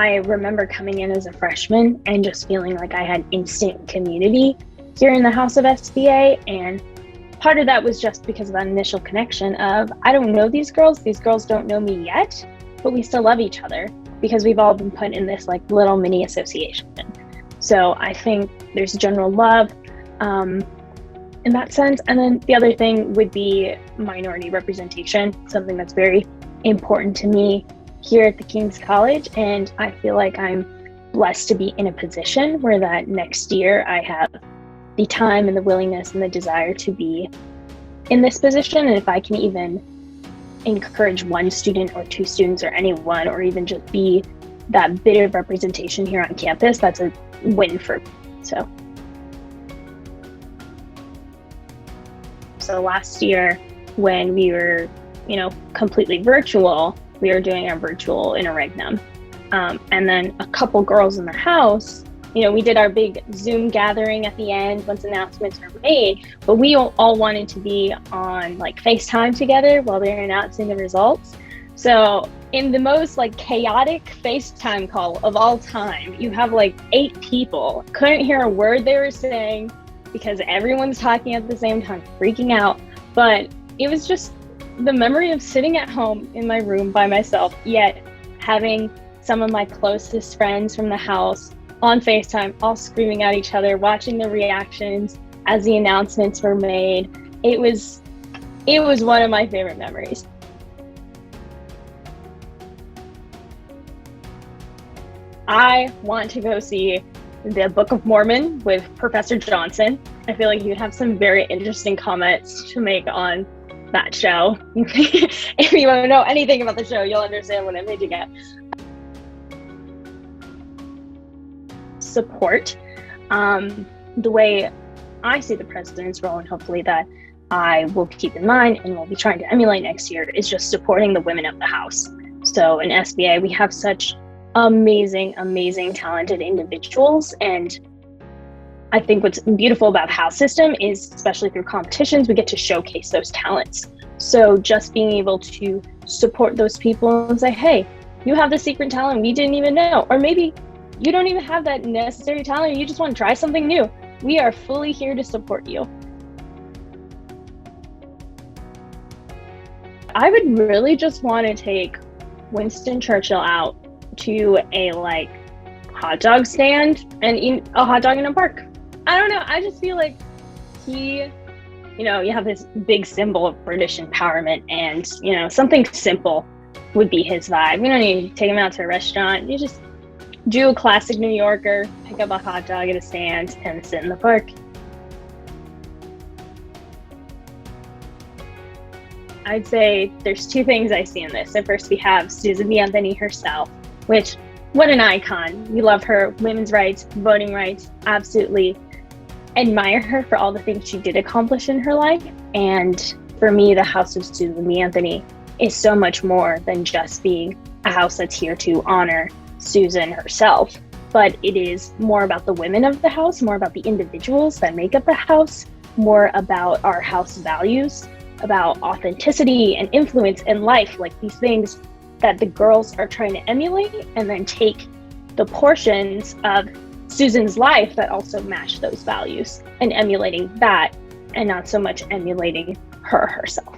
I remember coming in as a freshman and just feeling like I had instant community here in the House of SBA. And part of that was just because of that initial connection of, I don't know these girls don't know me yet, but we still love each other because we've all been put in this like little mini association. So I think there's general love in that sense. And then the other thing would be minority representation, something that's very important to me here at the King's College. And I feel like I'm blessed to be in a position where that next year I have the time and the willingness and the desire to be in this position. And if I can even encourage one student or two students or anyone, or even just be that bit of representation here on campus, that's a win for me. So last year when we were, completely virtual, we were doing our virtual interregnum. And then a couple girls in the house, we did our big Zoom gathering at the end once announcements were made, but we all wanted to be on like FaceTime together while they were announcing the results. So in the most like chaotic FaceTime call of all time, you have like 8 people, couldn't hear a word they were saying because everyone's talking at the same time, freaking out. But it was just the memory of sitting at home in my room by myself, yet having some of my closest friends from the house on FaceTime, all screaming at each other, watching the reactions as the announcements were made. It was one of my favorite memories. I want to go see the Book of Mormon with Professor Johnson. I feel like you'd have some very interesting comments to make on that show. If you want to know anything about the show, you'll understand what I'm hinting at. Support. The way I see the president's role, and hopefully that I will keep in mind and will be trying to emulate next year, is just supporting the women of the house. So in SBA, we have such amazing, talented individuals. And I think what's beautiful about the house system is, especially through competitions, we get to showcase those talents. So just being able to support those people and say, hey, you have the secret talent we didn't even know, or maybe you don't even have that necessary talent, you just want to try something new. We are fully here to support you. I would really just want to take Winston Churchill out to a hot dog stand and eat a hot dog in a park. I don't know. I just feel like he, you have this big symbol of British empowerment, and, something simple would be his vibe. We don't need to take him out to a restaurant. You just do a classic New Yorker, pick up a hot dog at a stand and sit in the park. I'd say there's 2 things I see in this. So first, we have Susan B. Anthony herself, which, what an icon. We love her. Women's rights, voting rights, absolutely admire her for all the things she did accomplish in her life. And for me, the House of Susan B. Anthony is so much more than just being a house that's here to honor Susan herself, but it is more about the women of the house, more about the individuals that make up the house, more about our house values, about authenticity and influence in life, like these things that the girls are trying to emulate, and then take the portions of Susan's life that also match those values and emulating that, and not so much emulating her herself.